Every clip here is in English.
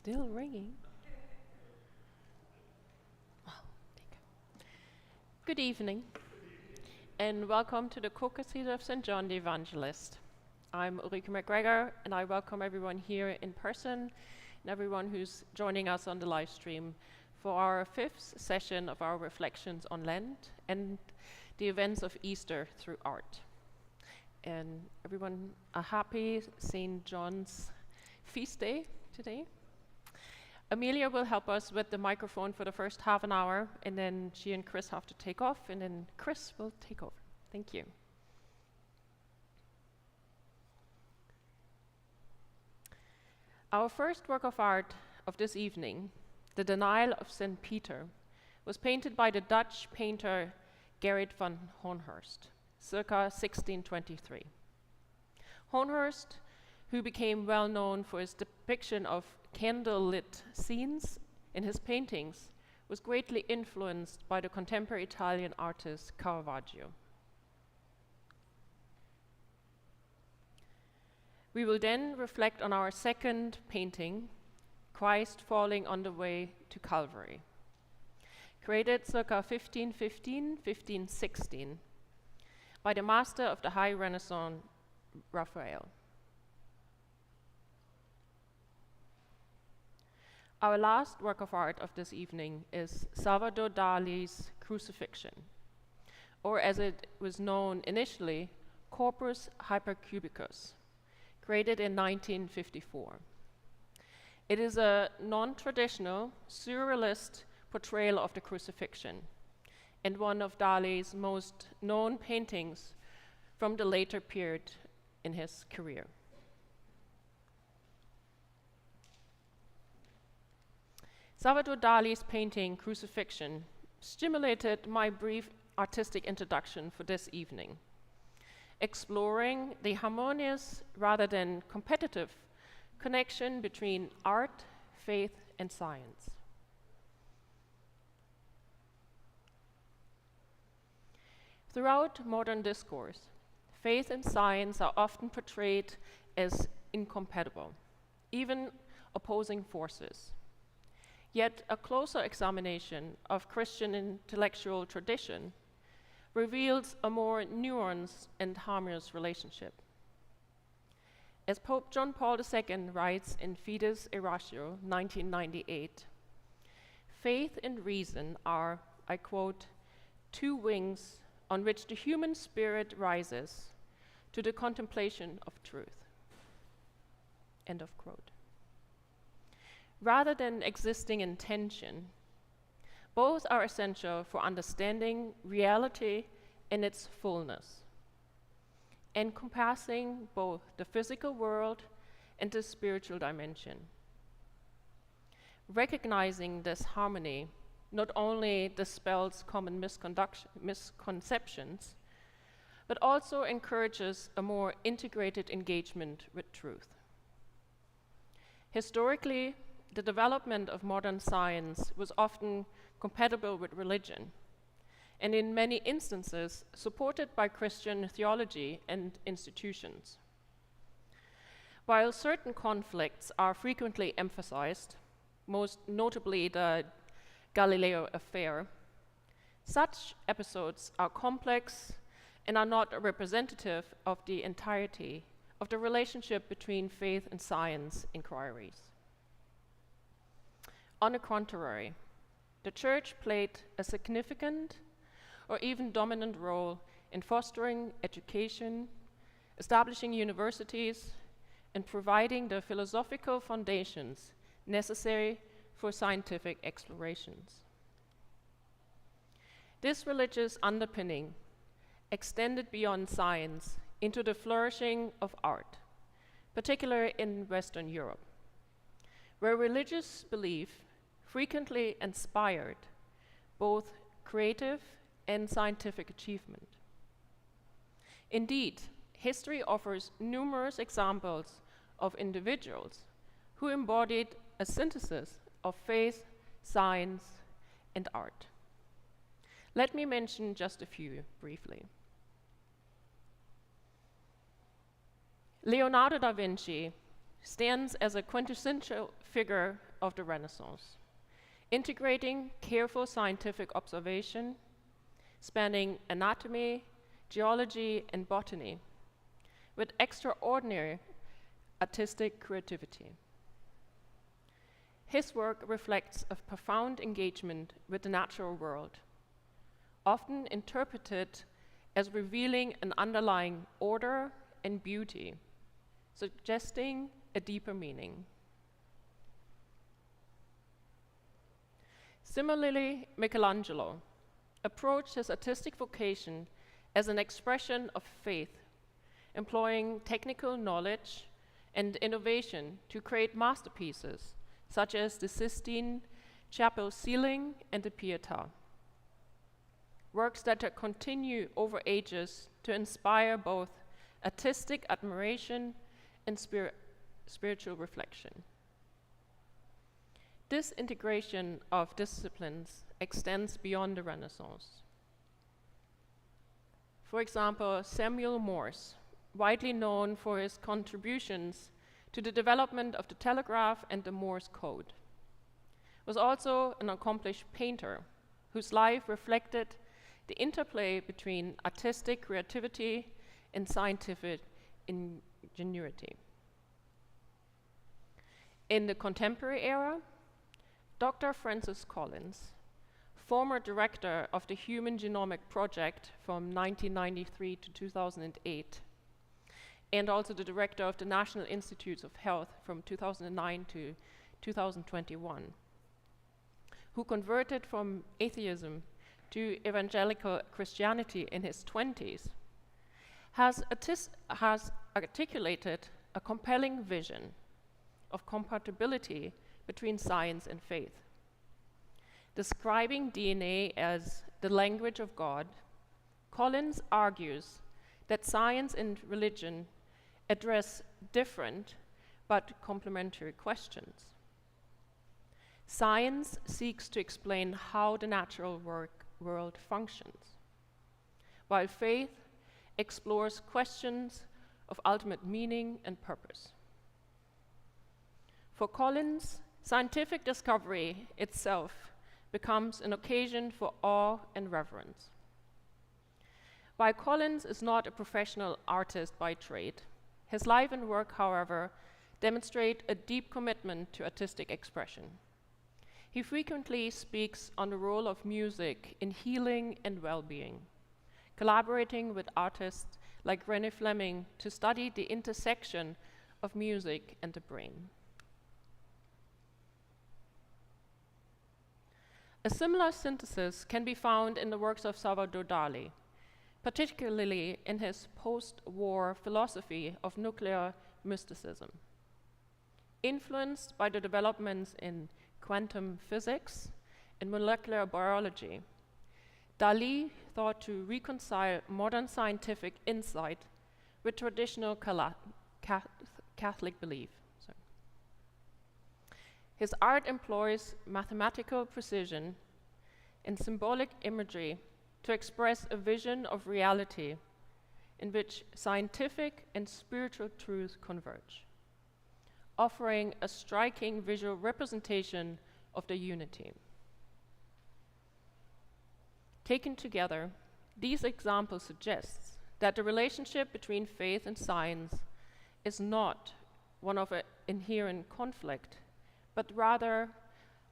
Still ringing. Well, there you go. Good evening, and welcome to the Co-Cathedral of St. John the Evangelist. I'm Ulrike McGregor, and I welcome everyone here in person and everyone who's joining us on the live stream for our fifth session of our reflections on Lent and the events of Easter through art. And everyone, a happy St. John's feast day today. Amelia will help us with the microphone for the first half an hour, and then she and Chris have to take off, and then Chris will take over. Thank you. Our first work of art of this evening, The Denial of St. Peter, was painted by the Dutch painter Gerrit van Honhurst, circa 1623. Honhurst, who became well known for his depiction of candle-lit scenes in his paintings, was greatly influenced by the contemporary Italian artist Caravaggio. We will then reflect on our second painting, Christ Falling on the Way to Calvary, created circa 1515-1516 by the master of the High Renaissance, Raphael. Our last work of art of this evening is Salvador Dali's Crucifixion, or as it was known initially, Corpus Hypercubicus, created in 1954. It is a non-traditional, surrealist portrayal of the crucifixion, and one of Dali's most known paintings from the later period in his career. Salvador Dali's painting Crucifixion stimulated my brief artistic introduction for this evening, exploring the harmonious rather than competitive connection between art, faith, and science. Throughout modern discourse, faith and science are often portrayed as incompatible, even opposing forces. Yet a closer examination of Christian intellectual tradition reveals a more nuanced and harmonious relationship. As Pope John Paul II writes in Fides et Ratio, 1998, faith and reason are, I quote, two wings on which the human spirit rises to the contemplation of truth. End of quote. Rather than existing in tension, both are essential for understanding reality in its fullness, encompassing both the physical world and the spiritual dimension. Recognizing this harmony not only dispels common misconceptions, but also encourages a more integrated engagement with truth. Historically, the development of modern science was often compatible with religion, and in many instances supported by Christian theology and institutions. While certain conflicts are frequently emphasized, most notably the Galileo affair, such episodes are complex and are not representative of the entirety of the relationship between faith and science inquiries. On the contrary, the Church played a significant or even dominant role in fostering education, establishing universities, and providing the philosophical foundations necessary for scientific explorations. This religious underpinning extended beyond science into the flourishing of art, particularly in Western Europe, where religious belief frequently inspired both creative and scientific achievement. Indeed, history offers numerous examples of individuals who embodied a synthesis of faith, science, and art. Let me mention just a few briefly. Leonardo da Vinci stands as a quintessential figure of the Renaissance, integrating careful scientific observation, spanning anatomy, geology, and botany, with extraordinary artistic creativity. His work reflects a profound engagement with the natural world, often interpreted as revealing an underlying order and beauty, suggesting a deeper meaning. Similarly, Michelangelo approached his artistic vocation as an expression of faith, employing technical knowledge and innovation to create masterpieces such as the Sistine Chapel ceiling and the Pietà. Works that continue over ages to inspire both artistic admiration and spiritual reflection. This integration of disciplines extends beyond the Renaissance. For example, Samuel Morse, widely known for his contributions to the development of the telegraph and the Morse code, was also an accomplished painter whose life reflected the interplay between artistic creativity and scientific ingenuity. In the contemporary era, Dr. Francis Collins, former director of the Human Genomic Project from 1993 to 2008, and also the director of the National Institutes of Health from 2009 to 2021, who converted from atheism to evangelical Christianity in his 20s, has articulated a compelling vision of compatibility between science and faith. Describing DNA as the language of God, Collins argues that science and religion address different but complementary questions. Science seeks to explain how the natural world functions, while faith explores questions of ultimate meaning and purpose. For Collins, scientific discovery itself becomes an occasion for awe and reverence. While Collins is not a professional artist by trade, his life and work, however, demonstrate a deep commitment to artistic expression. He frequently speaks on the role of music in healing and well-being, collaborating with artists like René Fleming to study the intersection of music and the brain. A similar synthesis can be found in the works of Salvador Dali, particularly in his post-war philosophy of nuclear mysticism. Influenced by the developments in quantum physics and molecular biology, Dali thought to reconcile modern scientific insight with traditional Catholic belief. His art employs mathematical precision and symbolic imagery to express a vision of reality in which scientific and spiritual truths converge, offering a striking visual representation of the unity. Taken together, these examples suggest that the relationship between faith and science is not one of an inherent conflict, but rather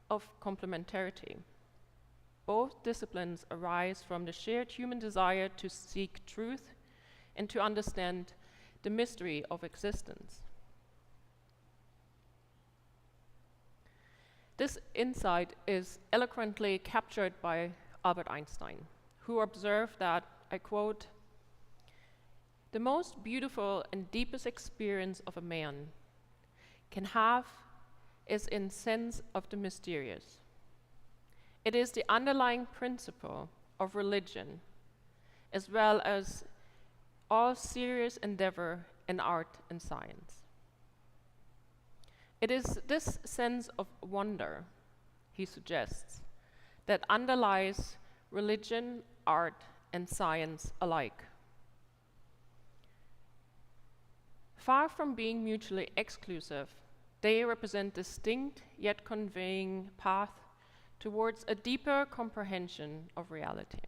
of complementarity. Both disciplines arise from the shared human desire to seek truth and to understand the mystery of existence. This insight is eloquently captured by Albert Einstein, who observed that, I quote, "The most beautiful and deepest experience of a man can have is in sense of the mysterious. It is the underlying principle of religion, as well as all serious endeavor in art and science. It is this sense of wonder," he suggests, "that underlies religion, art, and science alike. Far from being mutually exclusive, They represent distinct yet conveying path towards a deeper comprehension of reality.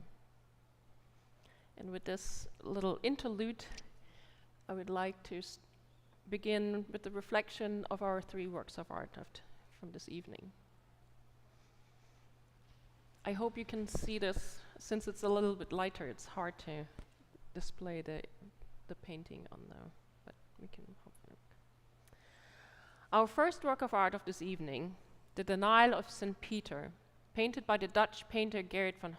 And with this little interlude, I would like to begin with the reflection of our three works of art from this evening. I hope you can see this. Since it's a little bit lighter, it's hard to display the painting on there, but we can hope. Our first work of art of this evening, The Denial of St. Peter, painted by the Dutch painter Gerrit van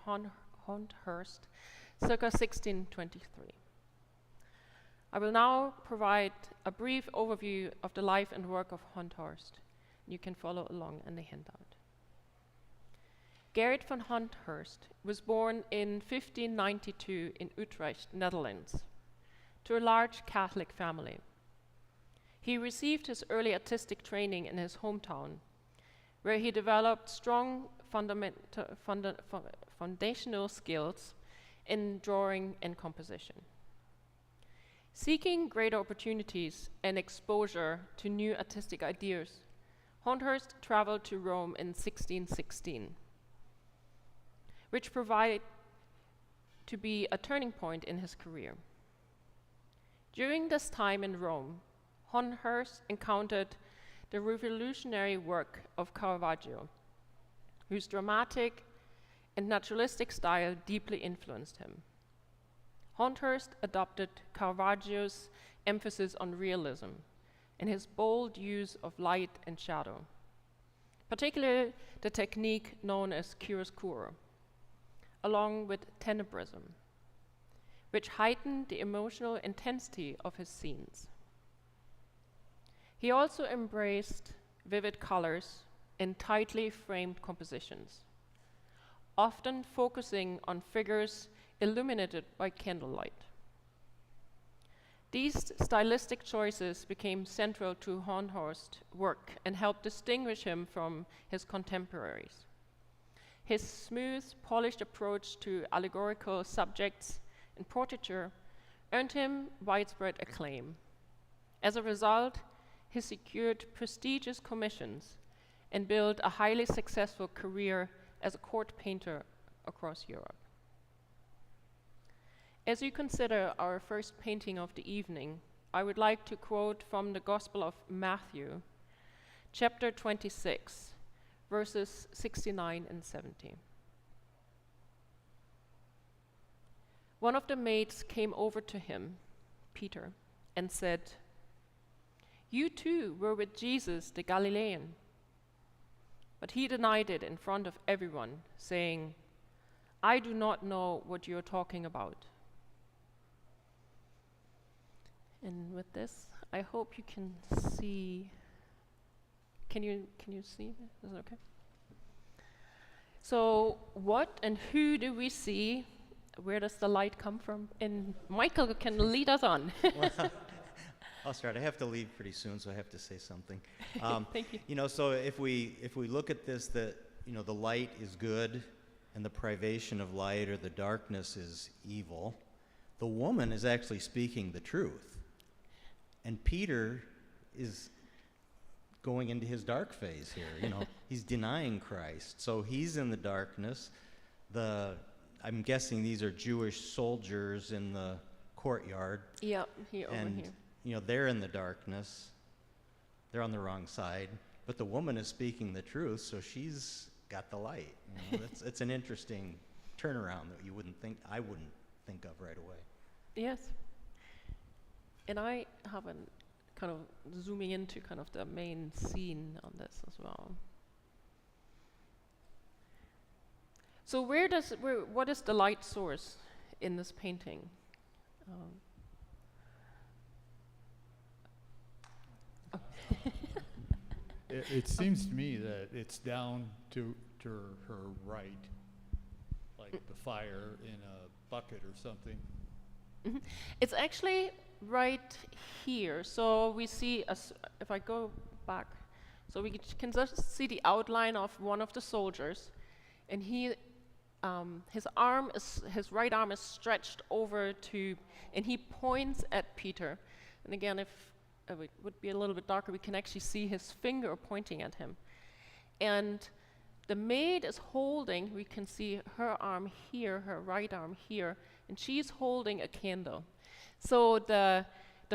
Honthorst, circa 1623. I will now provide a brief overview of the life and work of Honthorst. You can follow along in the handout. Gerrit van Honthorst was born in 1592 in Utrecht, Netherlands, to a large Catholic family. He received his early artistic training in his hometown, where he developed strong foundational skills in drawing and composition. Seeking greater opportunities and exposure to new artistic ideas, Honthorst traveled to Rome in 1616, which proved to be a turning point in his career. During this time in Rome, Honthorst encountered the revolutionary work of Caravaggio, whose dramatic and naturalistic style deeply influenced him. Honthorst adopted Caravaggio's emphasis on realism and his bold use of light and shadow, particularly the technique known as chiaroscuro, along with tenebrism, which heightened the emotional intensity of his scenes. He also embraced vivid colors and tightly framed compositions, often focusing on figures illuminated by candlelight. These stylistic choices became central to Honthorst's work and helped distinguish him from his contemporaries. His smooth, polished approach to allegorical subjects and portraiture earned him widespread acclaim. As a result, he secured prestigious commissions and built a highly successful career as a court painter across Europe. As you consider our first painting of the evening, I would like to quote from the Gospel of Matthew, chapter 26, verses 69 and 70. One of the maids came over to him, Peter, and said, "You too were with Jesus the Galilean." But he denied it in front of everyone, saying, "I do not know what you are talking about." And with this, I hope you can see. Can you see? Is it okay? So, what and who do we see? Where does the light come from? And Michael can lead us on. Well, I'll start. I have to leave pretty soon, so I have to say something. Thank you. So if we look at this, that the light is good, and the privation of light or the darkness is evil. The woman is actually speaking the truth, and Peter is going into his dark phase here. He's denying Christ, so he's in the darkness. I'm guessing these are Jewish soldiers in the courtyard. Yeah, over here. They're in the darkness. They're on the wrong side. But the woman is speaking the truth, so she's got the light. It's an interesting turnaround that I wouldn't think of right away. Yes. And I have a kind of zooming into kind of the main scene on this as well. So what is the light source in this painting? It seems to me that it's down to her right, like the fire in a bucket or something. Mm-hmm. It's actually right here. So we see, if I go back, so we can just see the outline of one of the soldiers, and his right arm is stretched over and he points at Peter. And again, if it would be a little bit darker, we can actually see his finger pointing at him. And the maid is holding, we can see her arm here, her right arm here, and she's holding a candle. So the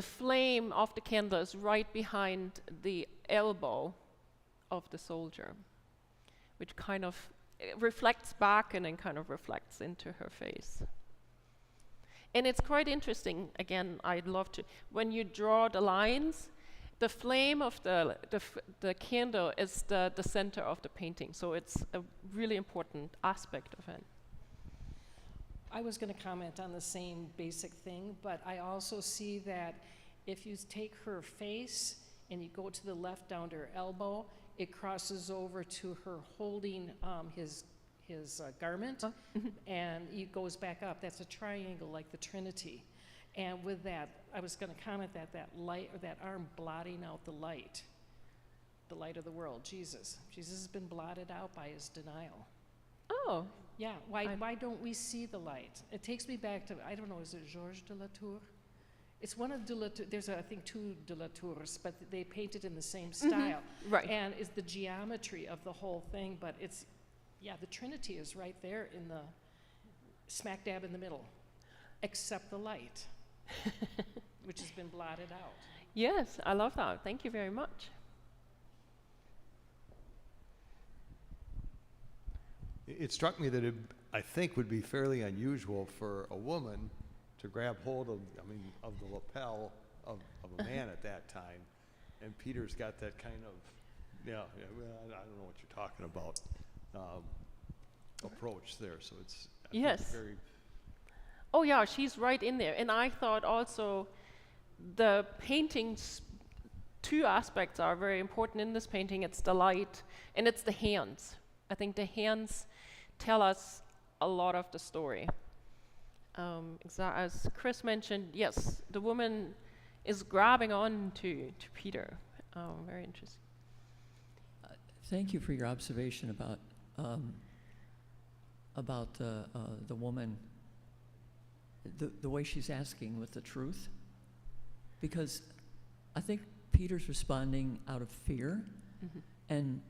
flame of the candle is right behind the elbow of the soldier, which kind of reflects back and then kind of reflects into her face. And it's quite interesting, again, I'd love to, when you draw the lines, the flame of the candle is the center of the painting, so it's a really important aspect of it. I was going to comment on the same basic thing, but I also see that if you take her face and you go to the left down to her elbow, it crosses over to her holding his garment, and it goes back up. That's a triangle like the Trinity. And with that, I was going to comment that light, or that arm blotting out the light of the world, Jesus. Jesus has been blotted out by his denial. Oh. Yeah, why don't we see the light? It takes me back to, I don't know, is it Georges de la Tour? It's one of de la Tour, there's I think 2 de la Tours, but they painted in the same style. Right. And it's the geometry of the whole thing, but it's, yeah, the Trinity is right there in the, smack dab in the middle, except the light, which has been blotted out. Yes, I love that. Thank you very much. It struck me that it, I think, would be fairly unusual for a woman to grab hold of, of the lapel of a man at that time. And Peter's got that kind of, well, I don't know what you're talking about, approach there. So it's I think Yes. very. Oh yeah, she's right in there. And I thought also the painting's 2 aspects are very important in this painting. It's the light and it's the hands. I think the hands tell us a lot of the story. As Chris mentioned, yes, the woman is grabbing on to Peter. Very interesting. Thank you for your observation about the woman, the way she's asking with the truth, because I think Peter's responding out of fear, and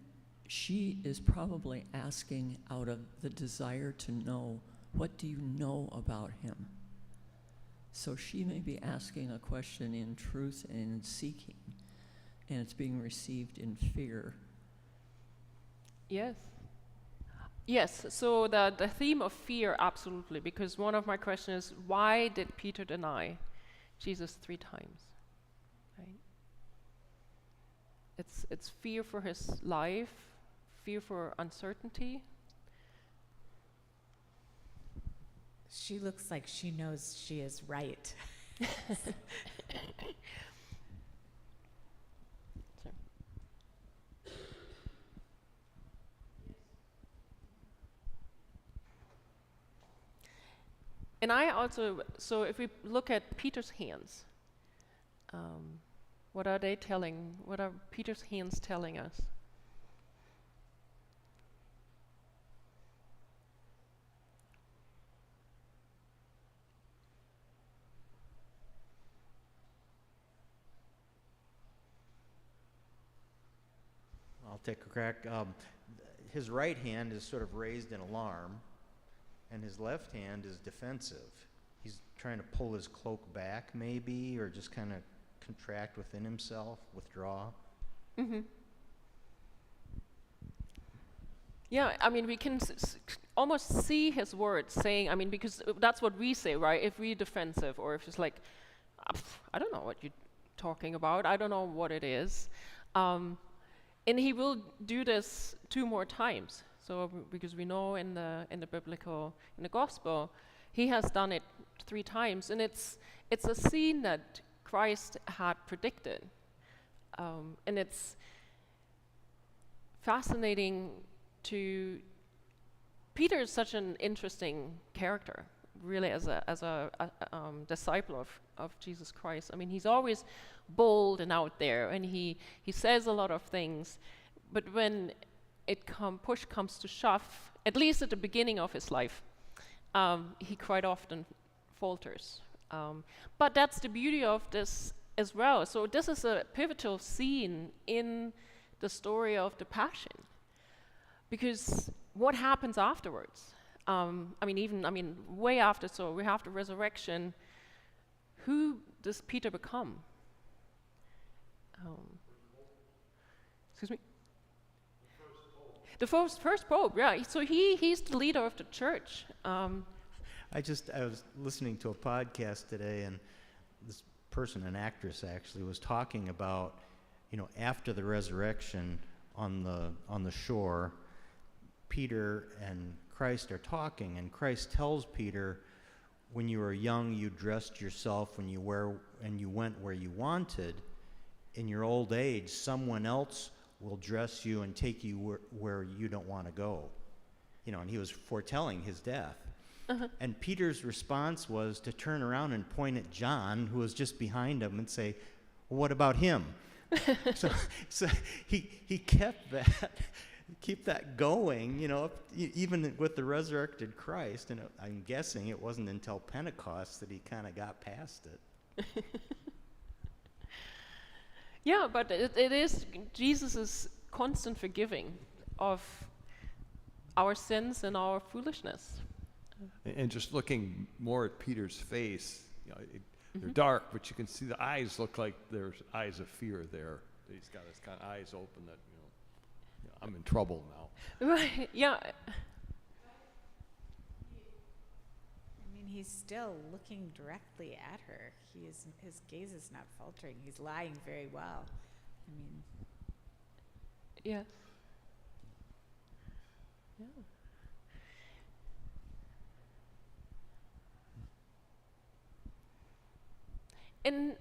she is probably asking out of the desire to know, what do you know about him? So she may be asking a question in truth and in seeking, and it's being received in fear. Yes. Yes, so the theme of fear, absolutely, because one of my questions is, why did Peter deny Jesus 3 times? Right? It's fear for his life, fear for uncertainty. She looks like she knows she is right. And I also, so if we look at Peter's hands, what are Peter's hands telling us? I'll take a crack. His right hand is sort of raised in alarm, and his left hand is defensive. He's trying to pull his cloak back, maybe, or just kind of contract within himself, withdraw. Yeah, I mean, we can almost see his words saying, I mean, because that's what we say, right? If we're defensive, or if it's like, I don't know what you're talking about, I don't know what it is. And he will do this 2 more times. So because we know in the gospel, he has done it 3 times, and it's a scene that Christ had predicted, and it's fascinating to. Peter is such an interesting character, really, as a disciple of Jesus Christ. I mean, he's always bold and out there, and he says a lot of things, but when push comes to shove, at least at the beginning of his life, he quite often falters. But that's the beauty of this as well. So this is a pivotal scene in the story of the Passion, because what happens afterwards? Way after, so we have the resurrection. Who does Peter become? Excuse me? The first pope, yeah. So he's the leader of the church. I was listening to a podcast today, and this person, an actress actually, was talking about, after the resurrection on the shore, Peter and Christ are talking, and Christ tells Peter, when you were young, you dressed yourself and you went where you wanted. In your old age, someone else will dress you and take you where you don't want to go. And he was foretelling his death. Uh-huh. And Peter's response was to turn around and point at John, who was just behind him, and say, well, what about him? so he kept that going, even with the resurrected Christ. And I'm guessing it wasn't until Pentecost that he kind of got past it. Yeah, but it is Jesus' constant forgiving of our sins and our foolishness. And just looking more at Peter's face, they're dark, but you can see the eyes look like there's eyes of fear there. He's got his kind of eyes open that, I'm in trouble now. Right, yeah. He's still looking directly at her. His gaze is not faltering. He's lying very well. Yes. Yeah. And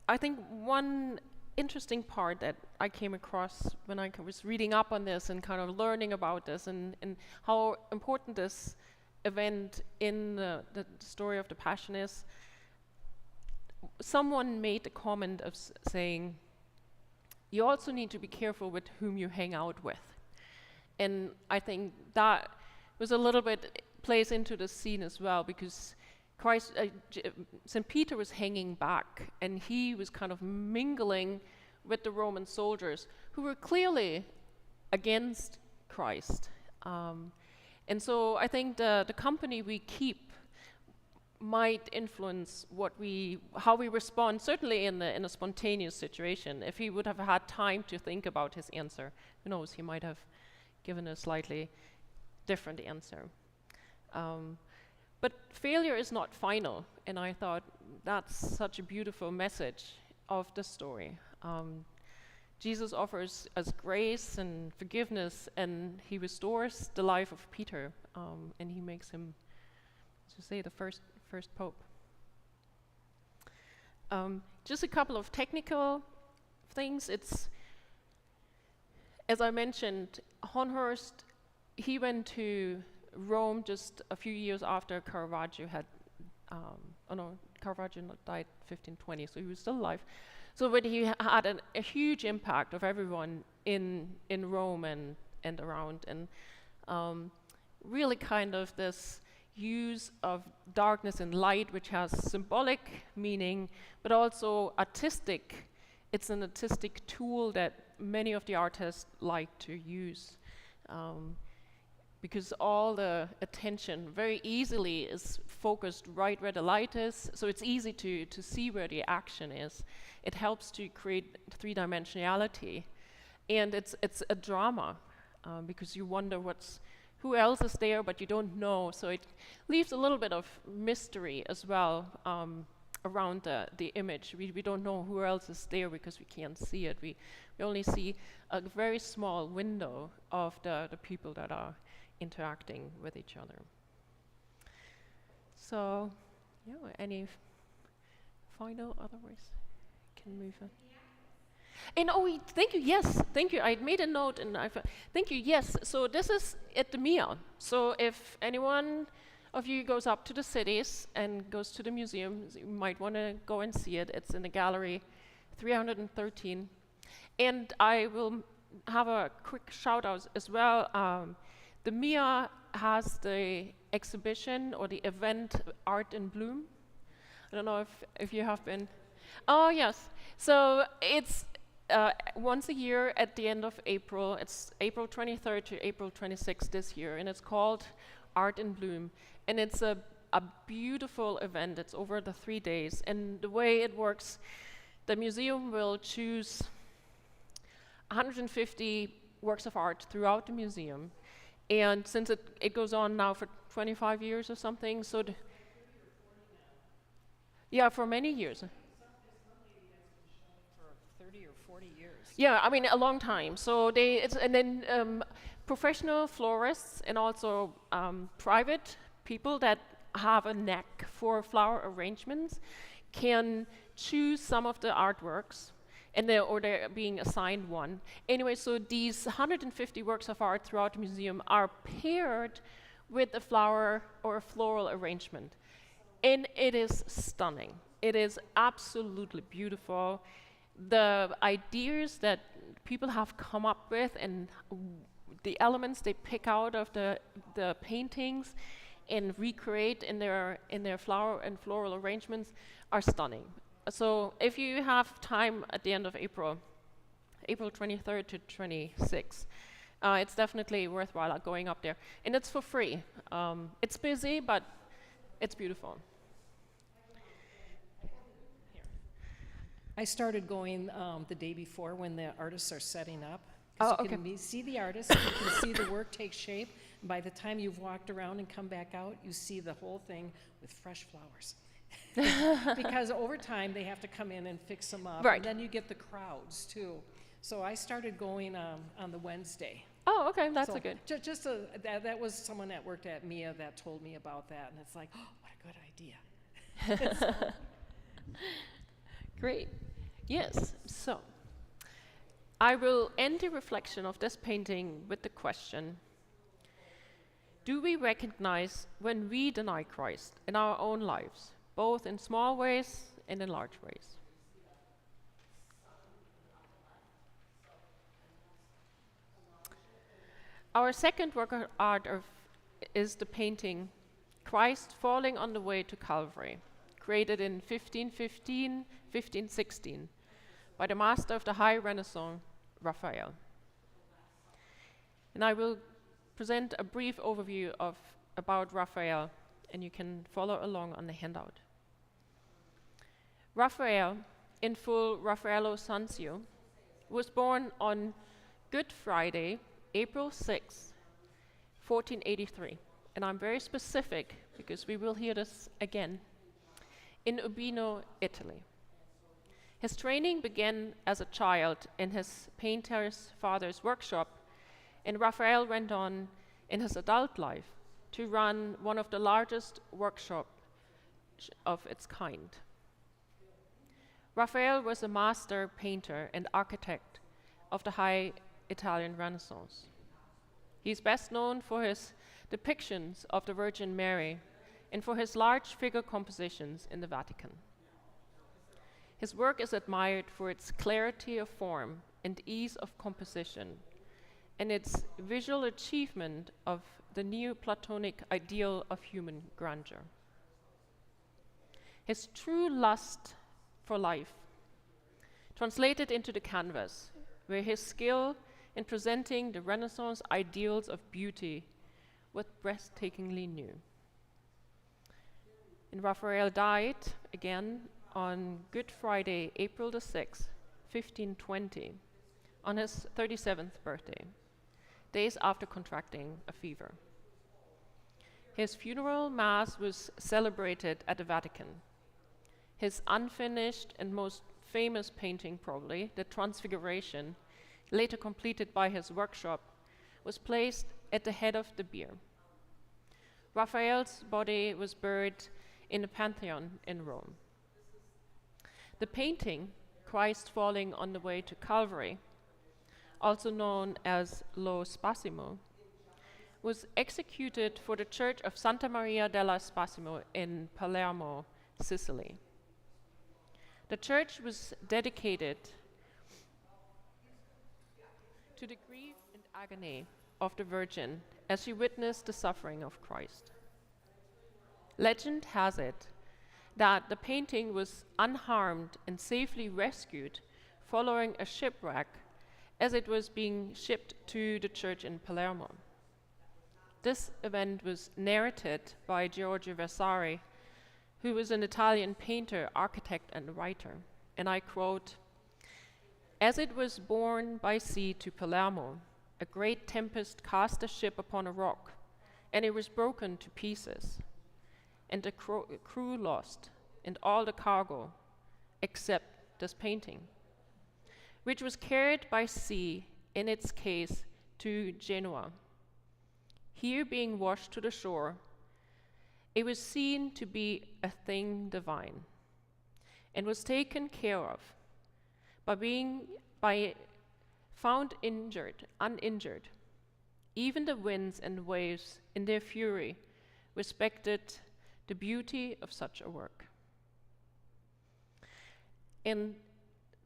I think one interesting part that I came across when I was reading up on this and kind of learning about this and how important this event in the story of the Passion is, someone made a comment of saying, you also need to be careful with whom you hang out with. And I think that was a little bit plays into the scene as well, because St. Peter was hanging back, and he was kind of mingling with the Roman soldiers who were clearly against Christ. And so I think the company we keep might influence how we respond, certainly in a spontaneous situation. If he would have had time to think about his answer, who knows, he might have given a slightly different answer. But failure is not final, and I thought that's such a beautiful message of the story. Jesus offers us grace and forgiveness, and he restores the life of Peter, and he makes him, to say, the first pope. Just a couple of technical things. It's, as I mentioned, Honhurst, he went to Rome just a few years after Caravaggio had, Caravaggio died 1520, so he was still alive. So but he had a huge impact of everyone in Rome and around, and really kind of this use of darkness and light, which has symbolic meaning, but also artistic. It's an artistic tool that many of the artists like to use, because all the attention very easily is focused right where the light is, so it's easy to see where the action is. It helps to create three-dimensionality, and it's a drama, because you wonder who else is there, but you don't know, so it leaves a little bit of mystery as well around the image. We don't know who else is there because we can't see it. We only see a very small window of the people that are interacting with each other. So, yeah, any final otherwise? Can move on. And thank you, yes, thank you. I made a note and thank you, yes. So this is at the Mia. So if anyone of you goes up to the cities and goes to the museum, you might want to go and see it. It's in the gallery 313. And I will have a quick shout out as well. The Mia has the exhibition or the event Art in Bloom. I don't know if you have been. Oh yes. So it's once a year at the end of April. It's April 23rd to April 26th this year, and it's called Art in Bloom. And it's a beautiful event. It's over the 3 days. And the way it works, the museum will choose 150 works of art throughout the museum. And since it goes on now for 25 years or something, so yeah, for many years. For 30 or 40 years. Yeah, I mean a long time. So and then professional florists and also private people that have a knack for flower arrangements can choose some of the artworks, and they're being assigned one. Anyway, so these 150 works of art throughout the museum are paired with a flower or a floral arrangement. And it is stunning. It is absolutely beautiful. The ideas that people have come up with and the elements they pick out of the paintings and recreate in their flower and floral arrangements are stunning. So if you have time at the end of April 23rd to 26th, it's definitely worthwhile going up there. And it's for free. It's busy, but it's beautiful. I started going the day before when the artists are setting up. Oh, You can see the artist, you can see the work take shape. And by the time you've walked around and come back out, you see the whole thing with fresh flowers. Because over time, they have to come in and fix them up. Right. And then you get the crowds, too. So I started going on the Wednesday. Oh, okay, that's So a good. that was someone that worked at MIA that told me about that. And it's like, oh, what a good idea. Great. Yes, so I will end the reflection of this painting with the question, do we recognize when we deny Christ in our own lives, both in small ways and in large ways? Our second work of art is the painting Christ Falling on the Way to Calvary, created in 1515, 1516, by the master of the High Renaissance, Raphael. And I will present a brief overview about Raphael, and you can follow along on the handout. Raphael, in full Raffaello Sanzio, was born on Good Friday, April 6, 1483. And I'm very specific because we will hear this again, in Urbino, Italy. His training began as a child in his painter's father's workshop, and Raphael went on in his adult life to run one of the largest workshops of its kind. Raphael was a master painter and architect of the high Italian Renaissance. He is best known for his depictions of the Virgin Mary and for his large figure compositions in the Vatican. His work is admired for its clarity of form and ease of composition, and its visual achievement of the Neoplatonic ideal of human grandeur. His true lust for life translated into the canvas, where his skill in presenting the Renaissance ideals of beauty was breathtakingly new. And Raphael died again on Good Friday, April the 6th, 1520, on his 37th birthday, days after contracting a fever. His funeral mass was celebrated at the Vatican. His unfinished and most famous painting, probably, the Transfiguration, later completed by his workshop, was placed at the head of the bier. Raphael's body was buried in the Pantheon in Rome. The painting, Christ Falling on the Way to Calvary, also known as Lo Spasimo, was executed for the Church of Santa Maria della Spasimo in Palermo, Sicily. The church was dedicated to the grief and agony of the Virgin as she witnessed the suffering of Christ. Legend has it that the painting was unharmed and safely rescued following a shipwreck as it was being shipped to the church in Palermo. This event was narrated by Giorgio Vasari, who was an Italian painter, architect, and writer. And I quote, "As it was borne by sea to Palermo, a great tempest cast the ship upon a rock, and it was broken to pieces, and the crew lost, and all the cargo, except this painting, which was carried by sea, in its case, to Genoa. Here being washed to the shore, it was seen to be a thing divine, and was taken care of, by found uninjured. Even the winds and waves, in their fury, respected the beauty of such a work." And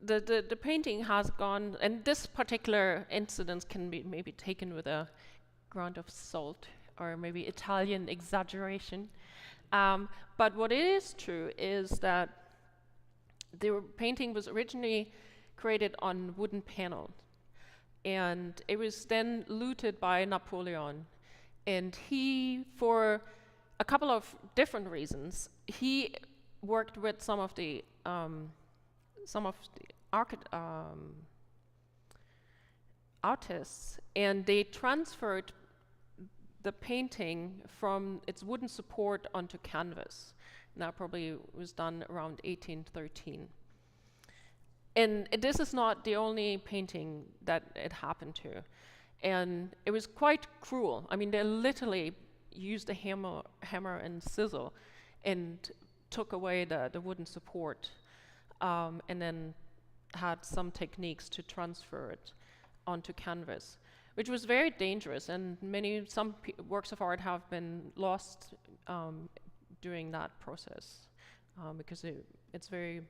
the painting has gone, and this particular incident can be maybe taken with a grain of salt or maybe Italian exaggeration. But what is true is that the painting was originally created on wooden panels, and it was then looted by Napoleon. And he, for a couple of different reasons, he worked with some of the artists, and they transferred the painting from its wooden support onto canvas. And that probably was done around 1813. And this is not the only painting that it happened to. And it was quite cruel. I mean, they literally used a hammer and chisel and took away the wooden support, and then had some techniques to transfer it onto canvas, which was very dangerous. And some works of art have been lost during that process, because it's very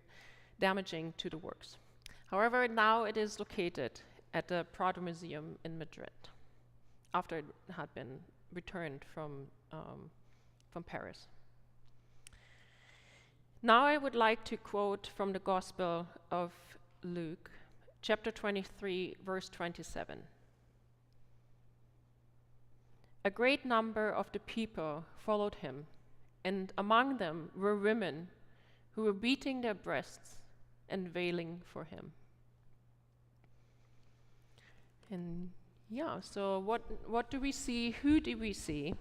damaging to the works. However, now it is located at the Prado Museum in Madrid, after it had been returned from Paris. Now I would like to quote from the Gospel of Luke, chapter 23, verse 27. "A great number of the people followed him, and among them were women who were beating their breasts and wailing for him." And yeah, so what do we see? Who do we see?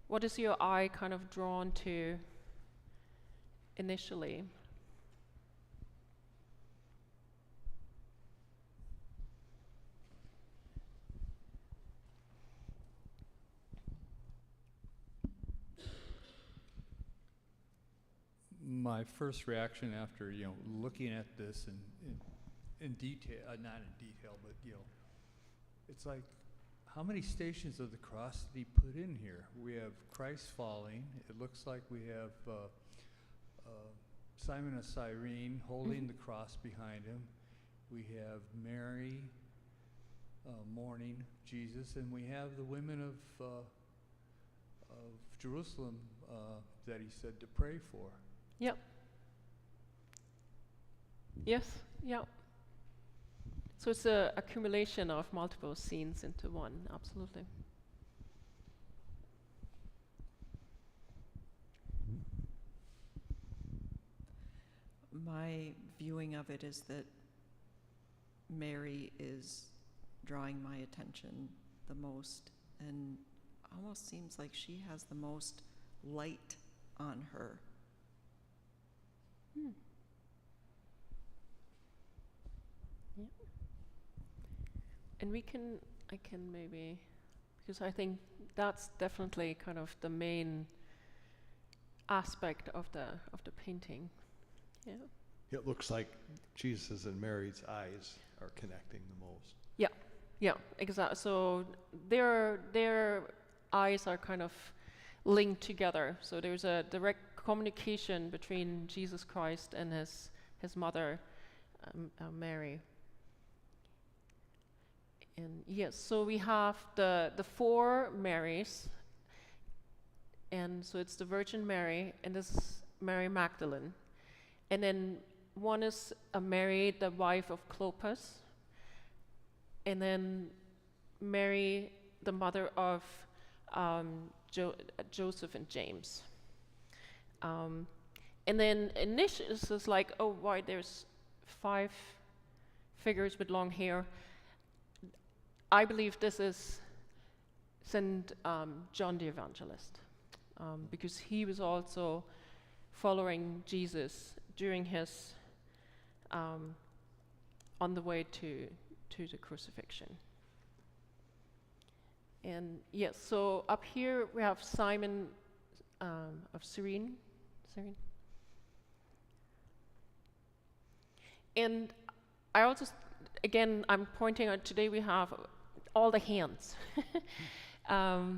What is your eye kind of drawn to initially? My first reaction after, looking at this in detail, not in detail, but, it's like, how many stations of the cross did he put in here? We have Christ falling. It looks like we have Simon of Cyrene holding the cross behind him. We have Mary mourning Jesus, and we have the women of Jerusalem that he said to pray for. Yep. Yes, yep. So it's an accumulation of multiple scenes into one, absolutely. My viewing of it is that Mary is drawing my attention the most, and almost seems like she has the most light on her. Yeah. And I can maybe, because I think that's definitely kind of the main aspect of the painting. Yeah. It looks like Jesus and Mary's eyes are connecting the most. Yeah, exactly. So their eyes are kind of linked together. So there's a direct communication between Jesus Christ and his mother, Mary. And yes, so we have the four Marys, and so it's the Virgin Mary, and this is Mary Magdalene. And then one is Mary, the wife of Clopas, and then Mary, the mother of Joseph and James. And then initially, it's just like, oh, why there's 5 figures with long hair. I believe this is St. John the Evangelist, because he was also following Jesus during his, on the way to the crucifixion. And yes, so up here we have Simon of Cyrene. And I also, again, I'm pointing out today we have all the hands. I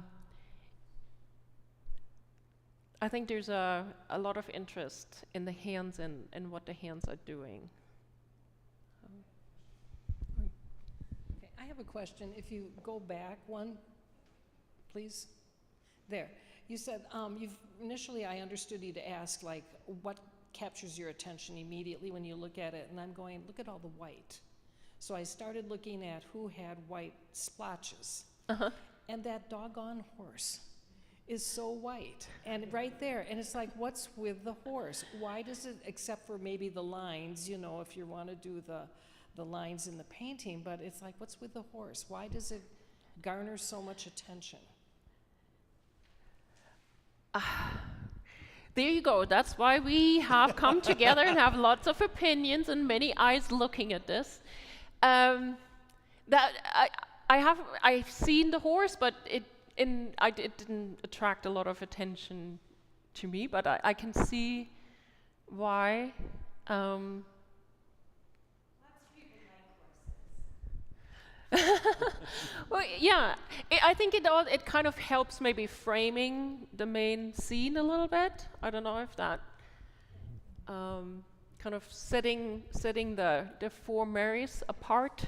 think there's a lot of interest in the hands and what the hands are doing. Okay, I have a question. If you go back one, please. There. You said, initially I understood you to ask, like, what captures your attention immediately when you look at it? And I'm going, look at all the white. So I started looking at who had white splotches. Uh-huh. And that doggone horse is so white. And right there, and it's like, what's with the horse? Why does it, except for maybe the lines, you know, if you want to do the lines in the painting, but it's like, what's with the horse? Why does it garner so much attention? There you go. That's why we have come together and have lots of opinions and many eyes looking at this. I've seen the horse, but it didn't attract a lot of attention to me. But I can see why. Well, yeah, I think it kind of helps maybe framing the main scene a little bit. I don't know if that kind of setting the 4 Marys apart.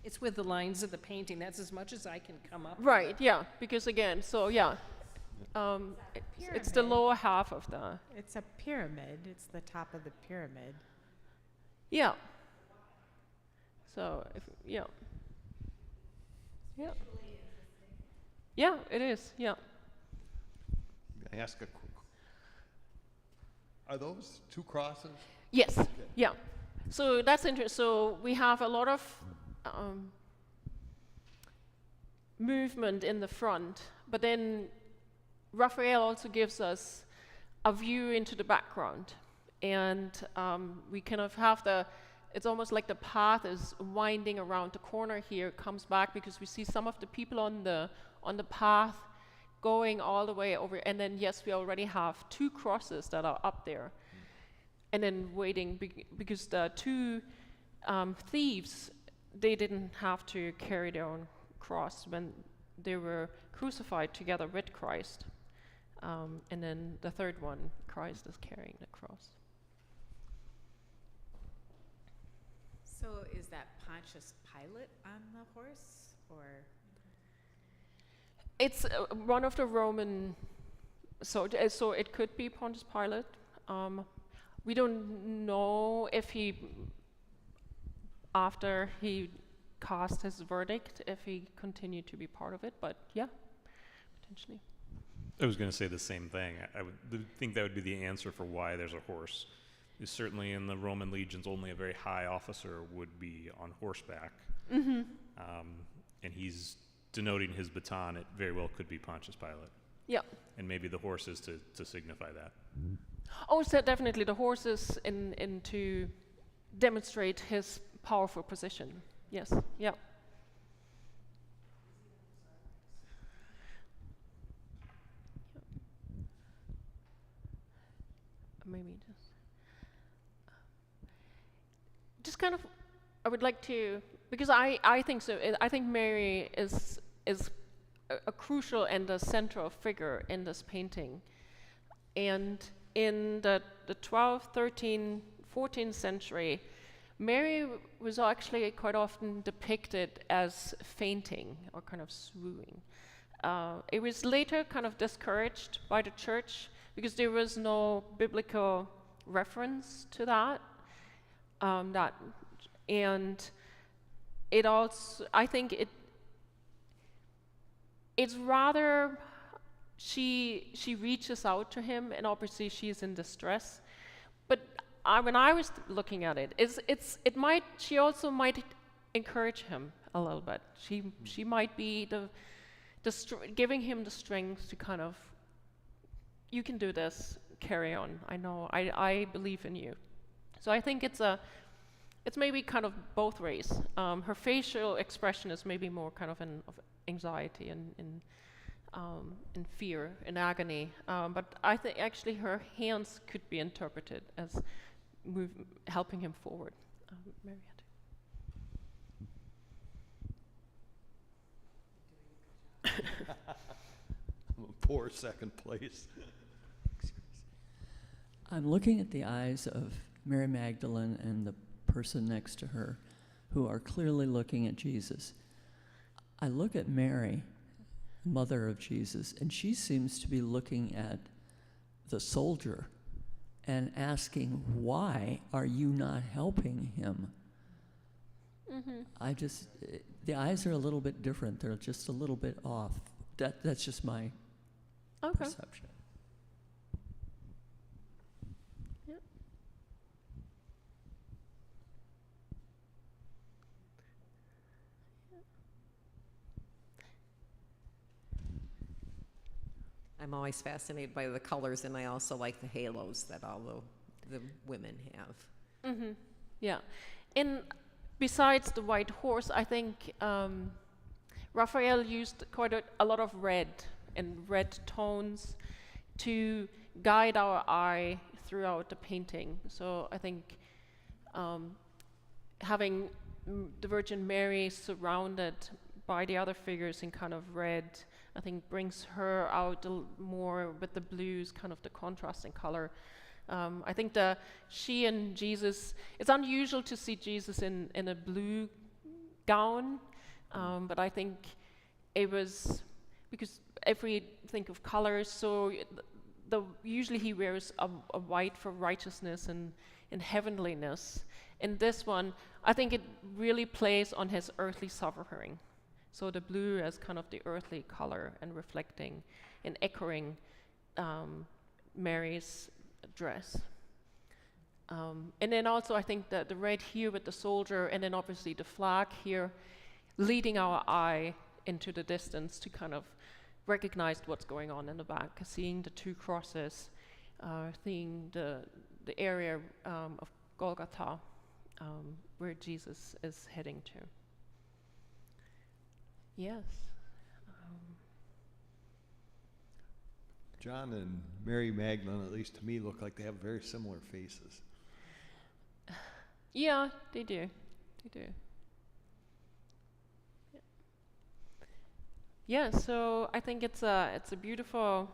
It's with the lines of the painting. That's as much as I can come up with. Right, yeah, because again, so yeah, it's the lower half of the. It's a pyramid. It's the top of the pyramid. Yeah. So, yeah. Yeah. Yeah, it is, yeah. Can I ask a quick, are those 2 crosses? Yes, yeah. So that's interesting. So we have a lot of movement in the front, but then Raphael also gives us a view into the background. And we kind of have it's almost like the path is winding around the corner here, comes back because we see some of the people on the path going all the way over, and then yes, we already have 2 crosses that are up there, and then waiting because the 2 thieves, they didn't have to carry their own cross when they were crucified together with Christ, and then the third one, Christ is carrying the cross. So is that Pontius Pilate on the horse, or? It's one of the Roman, so it could be Pontius Pilate. We don't know if after he cast his verdict, if he continued to be part of it, but yeah, potentially. I was going to say the same thing. I would think that would be the answer for why there's a horse. Certainly in the Roman legions, only a very high officer would be on horseback. Mm-hmm. And he's denoting his baton. It very well could be Pontius Pilate. Yeah. And maybe the horse is to signify that. Oh, so definitely the horse is in to demonstrate his powerful position. Yes, yeah. Maybe just kind of, I would like to, because I think so. I think Mary is a crucial and a central figure in this painting, and in the 12th, 13th, 14th century, Mary was actually quite often depicted as fainting or kind of swooning. it was later kind of discouraged by the church because there was no biblical reference to that. And it also, I think it's rather she reaches out to him, and obviously she's in distress. But when I was looking at it, she also might encourage him a little bit. She might be giving him the strength to kind of, you can do this, carry on. I know, I believe in you. So I think it's maybe kind of both ways. Her facial expression is maybe more kind of of anxiety and in fear, in agony. But I think actually her hands could be interpreted as helping him forward. Mariette. I'm a poor second place. I'm looking at the eyes of Mary Magdalene and the person next to her who are clearly looking at Jesus. I look at Mary, mother of Jesus, and she seems to be looking at the soldier and asking, why are you not helping him? Mm-hmm. The eyes are a little bit different. They're just a little bit off. That's just my perception. Yep. I'm always fascinated by the colors, and I also like the halos that all the women have. Mm-hmm. Yeah. And besides the white horse, I think Raphael used quite a lot of red and red tones to guide our eye throughout the painting. So I think having the Virgin Mary surrounded by the other figures in kind of red, I think brings her out more with the blues, kind of the contrasting color. I think she and Jesus, it's unusual to see Jesus in a blue gown, but I think it was, because if we think of colors, so usually he wears a white for righteousness and heavenliness. In this one, I think it really plays on his earthly suffering. So the blue as kind of the earthly color and reflecting and echoing Mary's dress. And then also I think that the red here with the soldier, and then obviously the flag here, leading our eye into the distance to kind of recognize what's going on in the back, seeing the two crosses, seeing the area of Golgotha, where Jesus is heading to. Yes. John and Mary Magdalene, at least to me, look like they have very similar faces. Yeah, they do. They do. Yeah, so I think it's a beautiful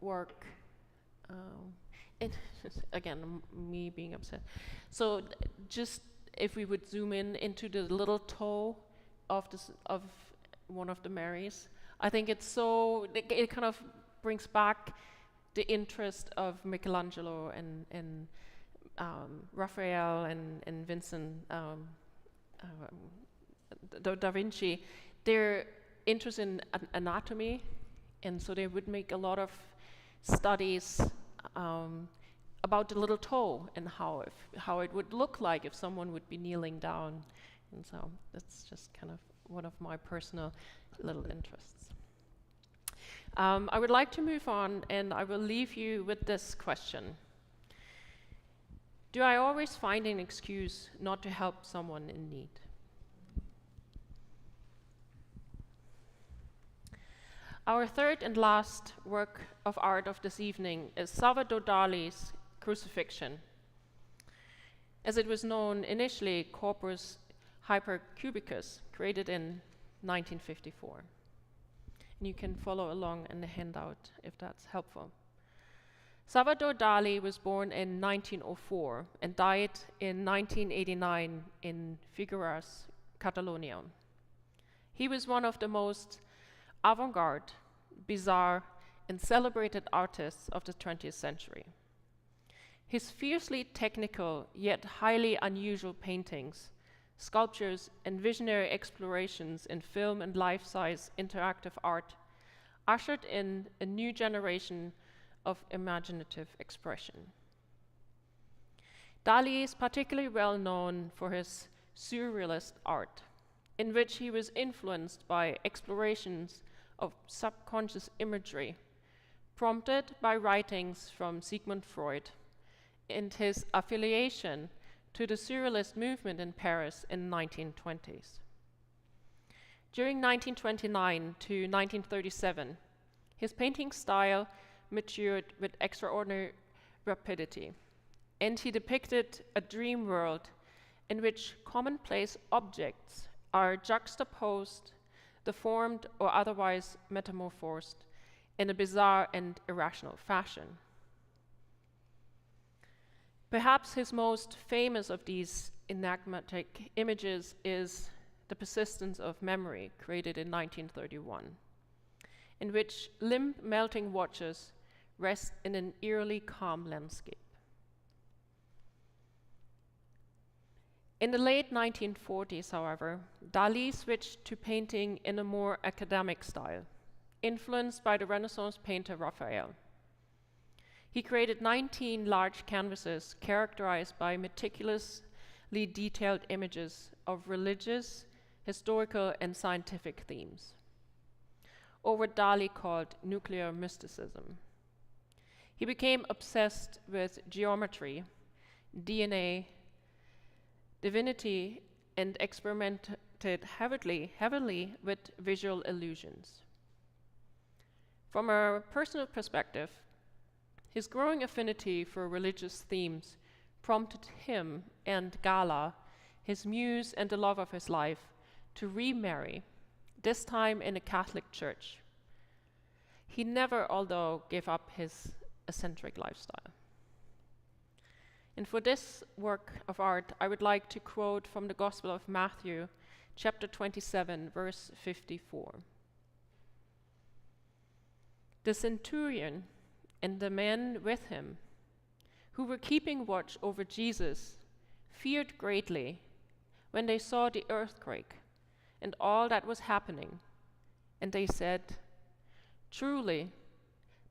work. And again, me being upset. So just if we would zoom in into the little toe of one of the Marys, I think it's so, it kind of brings back the interest of Michelangelo and Raphael and Vincent, Da Vinci. Their interest in anatomy, and so they would make a lot of studies about the little toe and how it would look like if someone would be kneeling down. And so that's just kind of one of my personal little interests. I would like to move on, and I will leave you with this question. Do I always find an excuse not to help someone in need? Our third and last work of art of this evening is Salvador Dali's Crucifixion. As it was known initially, Corpus Hypercubicus, created in 1954. And you can follow along in the handout if that's helpful. Salvador Dali was born in 1904 and died in 1989 in Figueras, Catalonia. He was one of the most avant-garde, bizarre, and celebrated artists of the 20th century. His fiercely technical yet highly unusual paintings, sculptures, and visionary explorations in film and life-size interactive art ushered in a new generation of imaginative expression. Dali is particularly well known for his surrealist art, in which he was influenced by explorations of subconscious imagery, prompted by writings from Sigmund Freud and his affiliation to the surrealist movement in Paris in the 1920s. During 1929 to 1937, his painting style matured with extraordinary rapidity, and he depicted a dream world in which commonplace objects are juxtaposed, deformed, or otherwise metamorphosed in a bizarre and irrational fashion. Perhaps his most famous of these enigmatic images is The Persistence of Memory, created in 1931, in which limb-melting watches rest in an eerily calm landscape. In the late 1940s, however, Dali switched to painting in a more academic style, influenced by the Renaissance painter Raphael. He created 19 large canvases characterized by meticulously detailed images of religious, historical, and scientific themes, or what Dali called nuclear mysticism. He became obsessed with geometry, DNA, divinity, and experimented heavily with visual illusions. From a personal perspective, his growing affinity for religious themes prompted him and Gala, his muse and the love of his life, to remarry, this time in a Catholic church. He never, although, gave up his eccentric lifestyle. And for this work of art, I would like to quote from the Gospel of Matthew, chapter 27, verse 54. The centurion and the men with him, who were keeping watch over Jesus, feared greatly when they saw the earthquake and all that was happening, and they said, "Truly,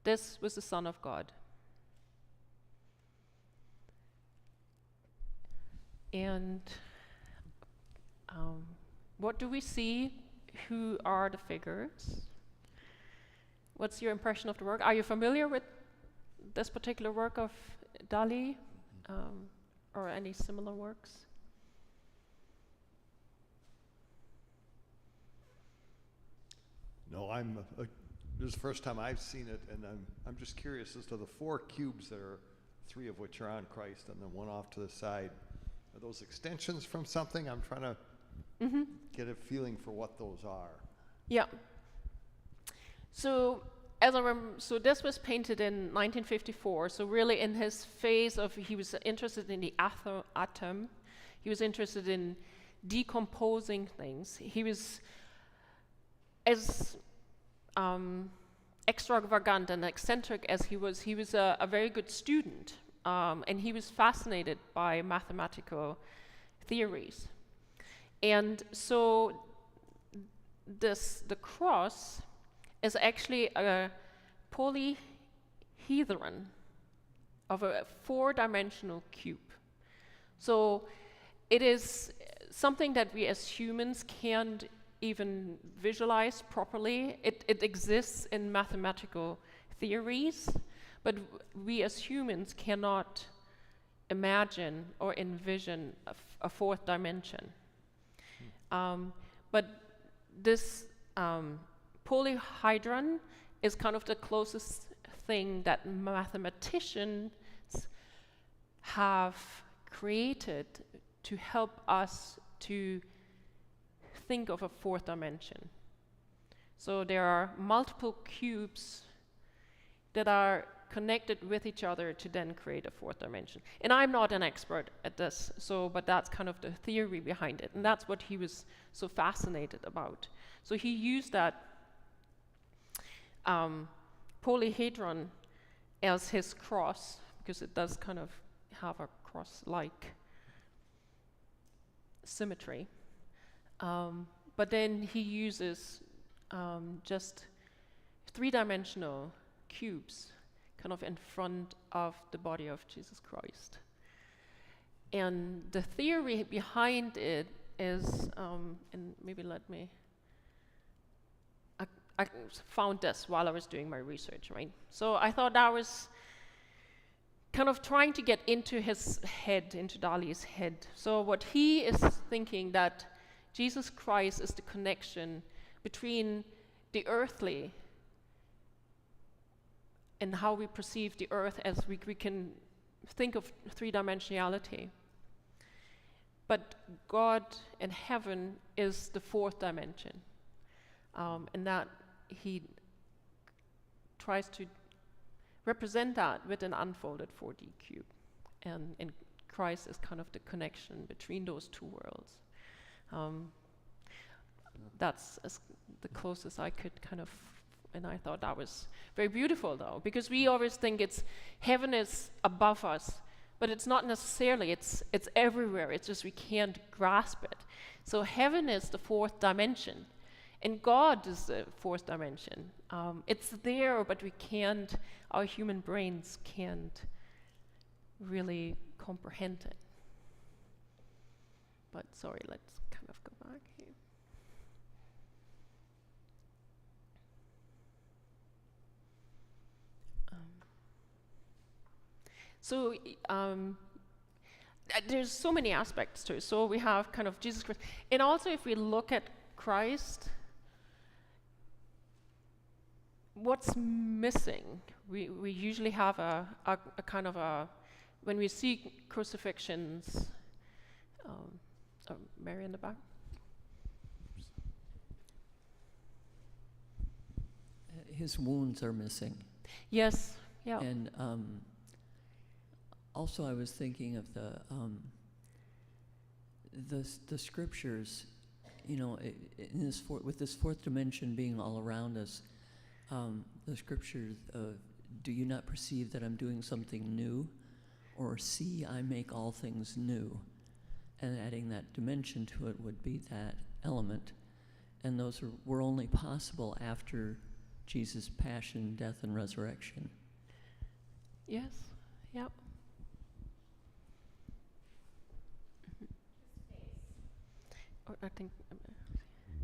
this was the Son of God." And what do we see? Who are the figures? What's your impression of the work? Are you familiar with this particular work of Dali, or any similar works? No, this is the first time I've seen it, and I'm just curious as to the 4 cubes that are, 3 of which are on Christ and then 1 off to the side. Are those extensions from something? I'm trying to get a feeling for what those are. Yeah. So so this was painted in 1954. So really, in his phase of, he was interested in the atom. He was interested in decomposing things. He was as extravagant and eccentric as he was a very good student, and he was fascinated by mathematical theories. And so the cross is actually a polyhedron of a 4-dimensional cube. So it is something that we as humans can't even visualize properly. It exists in mathematical theories, but we as humans cannot imagine or envision a 4th dimension. But this polyhedron is kind of the closest thing that mathematicians have created to help us to think of a 4th dimension. So there are multiple cubes that are connected with each other to then create a 4th dimension. And I'm not an expert at this, but that's kind of the theory behind it. And that's what he was so fascinated about. So he used that polyhedron as his cross, because it does kind of have a cross-like symmetry. But then he uses just three-dimensional cubes kind of in front of the body of Jesus Christ. And the theory behind it is, and maybe I found this while I was doing my research, right? So I thought that was kind of trying to get into his head, into Dali's head. So what he is thinking that Jesus Christ is the connection between the earthly and how we perceive the earth, as we can think of three-dimensionality. But God and heaven is the fourth dimension, and that he tries to represent that with an unfolded 4D cube. And Christ is kind of the connection between those two worlds. That's the closest I could kind of, and I thought that was very beautiful though, because we always think heaven is above us, but it's not necessarily, it's everywhere, it's just we can't grasp it. So heaven is the fourth dimension, and God is the fourth dimension. It's there, but we can't, our human brains can't really comprehend it. But sorry, let's kind of go back here. So there's so many aspects to it. So we have kind of Jesus Christ. And also if we look at Christ, what's missing? We usually have a kind of a, when we see crucifixions, Mary in the back. His wounds are missing. Yes, yeah. And also I was thinking of the scriptures, you know, in this with this fourth dimension being all around us, the scriptures, do you not perceive that I'm doing something new? Or see, I make all things new. And adding that dimension to it would be that element. And those were only possible after Jesus' passion, death, and resurrection. Yes, yep. Or I think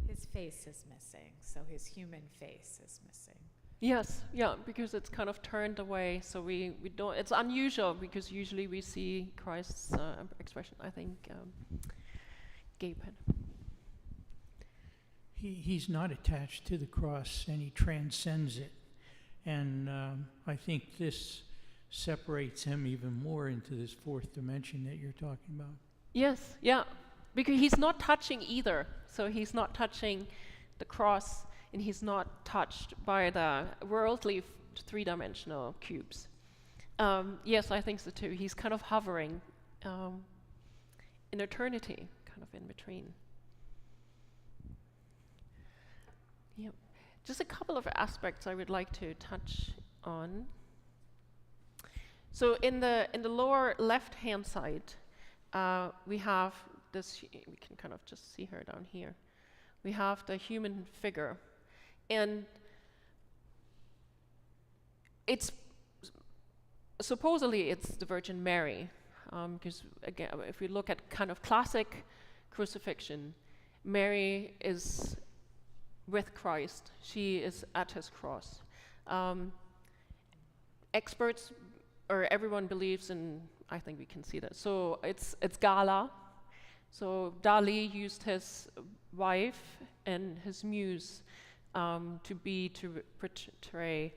His face is missing, so his human face is missing. yes, yeah, because it's kind of turned away, so we don't, it's unusual because usually we see Christ's expression, I think Gabe had. He's not attached to the cross, and he transcends it. And I think this separates him even more into this fourth dimension that you're talking about. Yes, yeah, because he's not touching either. So he's not touching the cross, and he's not touched by the worldly three-dimensional cubes. Yes, I think so too. He's kind of hovering in eternity, kind of in between. Yeah, just a couple of aspects I would like to touch on. So in the lower left-hand side, we have this. We can kind of just see her down here. We have the human figure, and it's supposedly it's the Virgin Mary, because again, if we look at kind of classic crucifixion, Mary is with Christ. She is at his cross. Experts, or everyone believes in, I think we can see that. So it's Gala. So Dali used his wife and his muse to portray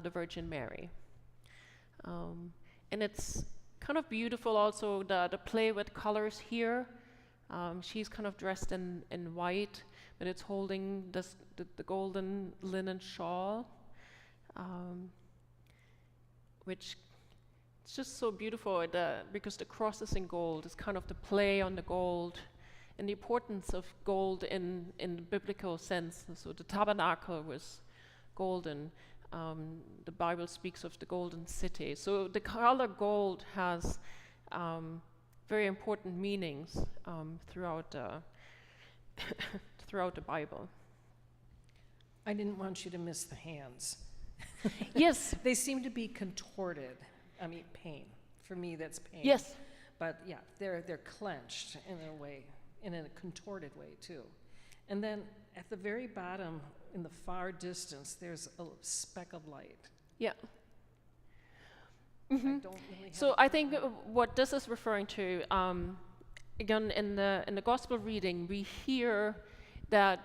the Virgin Mary. And it's kind of beautiful also, the play with colors here. She's kind of dressed in white, but it's holding the golden linen shawl, which it's just so beautiful because the cross is in gold. It's kind of the play on the gold and the importance of gold in the biblical sense. So the tabernacle was golden. The Bible speaks of the golden city. So the color gold has very important meanings throughout throughout the Bible. I didn't want you to miss the hands. Yes. They seem to be contorted. I mean, pain. For me, that's pain. Yes. But yeah, they're clenched in a way, in a contorted way too. And then at the very bottom, in the far distance, there's a speck of light. Yeah. I don't really have So a I think comment. what this is referring to, again, in the gospel reading, we hear that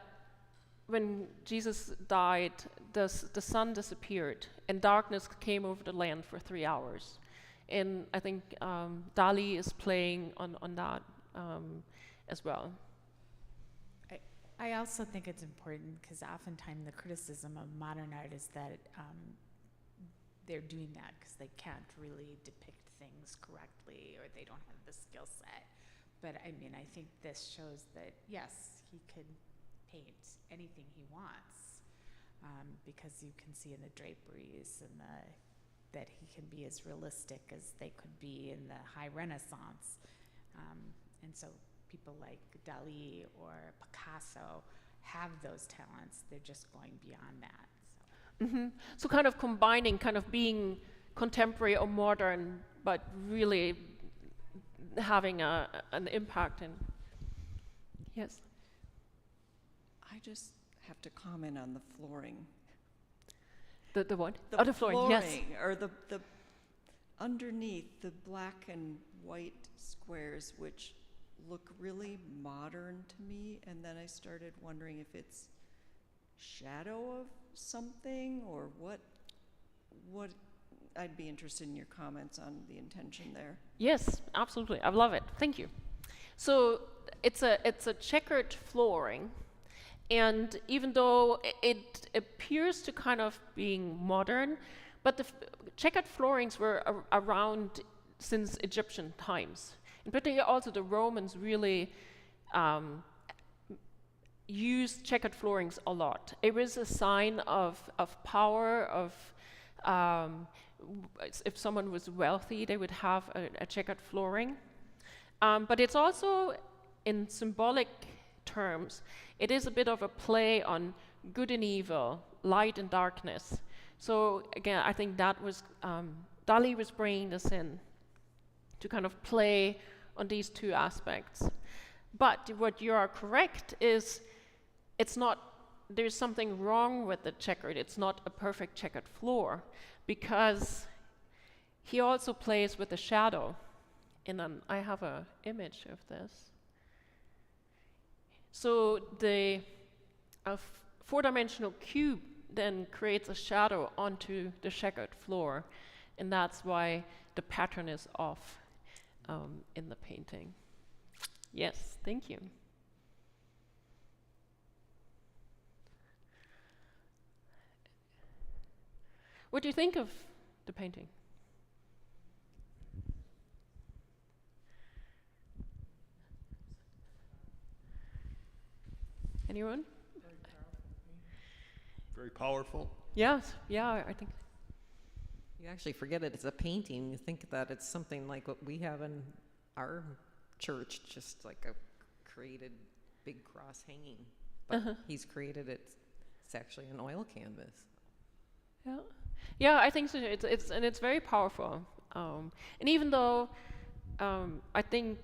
when Jesus died, the sun disappeared and darkness came over the land for 3 hours. And I think Dali is playing on that as well. I also think it's important because oftentimes the criticism of modern art is that they're doing that because they can't really depict things correctly or they don't have the skill set. But I mean, I think this shows that, yes, he could paint anything he wants because you can see in the draperies and that he can be as realistic as they could be in the High Renaissance. And so people like Dali or Picasso have those talents. They're just going beyond that. So. So kind of combining, kind of being contemporary or modern, but really having an impact. And yes. I just have to comment on the flooring. The what? The flooring, yes. or the underneath the black and white squares, which look really modern to me, and then I started wondering if it's shadow of something or what I'd be interested in your comments on the intention there. Yes, absolutely. I love it. Thank you. So it's a checkered flooring, and even though it appears to kind of being modern, but the checkered floorings were around since Egyptian times. In particular, also the Romans really used checkered floorings a lot. It was a sign of power, of if someone was wealthy, they would have a checkered flooring. But it's also, in symbolic terms, it is a bit of a play on good and evil, light and darkness. So again, I think that was, Dali was bringing this in to kind of play on these two aspects. But what you are correct is, it's not, there's something wrong with the checkered. It's not a perfect checkered floor, because he also plays with the shadow. And I have an image of this. So the four-dimensional cube then creates a shadow onto the checkered floor, and that's why the pattern is off in the painting. Yes, thank you. What do you think of the painting? Anyone? Very powerful. Yes, yeah, I think. You actually forget it. It's a painting. You think that it's something like what we have in our church, just like a created big cross hanging. But he's created it. It's actually an oil canvas. Yeah, yeah, I think so. It's very powerful. And even though I think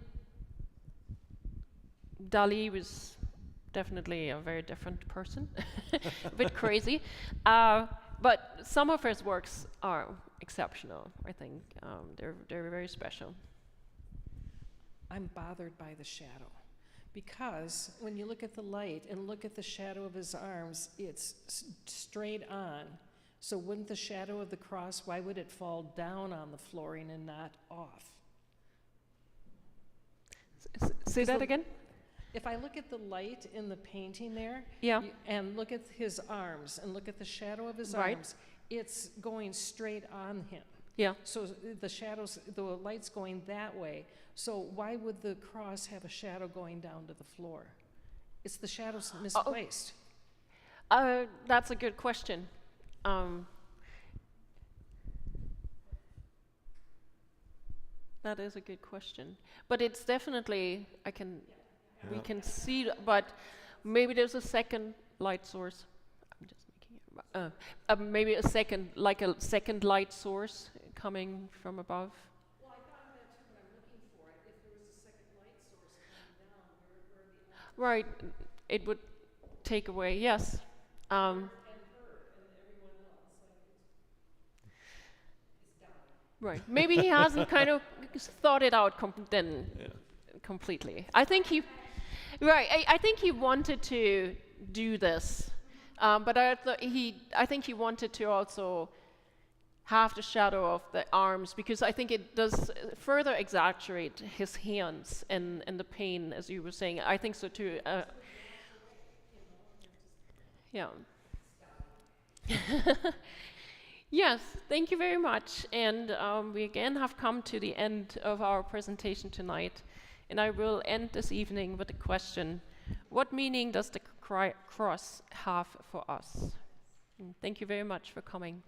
Dali was definitely a very different person, a bit crazy, but some of his works are exceptional. I think they're very special. I'm bothered by the shadow, because when you look at the light and look at the shadow of his arms, it's straight on. So wouldn't the shadow of the cross, why would it fall down on the flooring and not off? Say that again? If I look at the light in the painting there, Yeah. and look at his arms and look at the shadow of his Right. arms, it's going straight on him. Yeah. So the light's going that way. So why would the cross have a shadow going down to the floor? It's the shadow's misplaced. That's a good question. That is a good question, but it's definitely we can see, but maybe there's a second light source. I'm just making it, maybe a second light source coming from above. Well, I thought of that too, but I'm looking for it. If there was a second light source coming down, where the Right, it would take away. Yes. and her and everyone else, like it's down. Right. Maybe he hasn't kind of thought it out completely. I think he, right. I think he wanted to do this, but I think he wanted to also have the shadow of the arms, because I think it does further exaggerate his hands and the pain, as you were saying. I think so too. Yeah. Yes, thank you very much. And we again have come to the end of our presentation tonight. And I will end this evening with a question. What meaning does the cross have for us? And thank you very much for coming.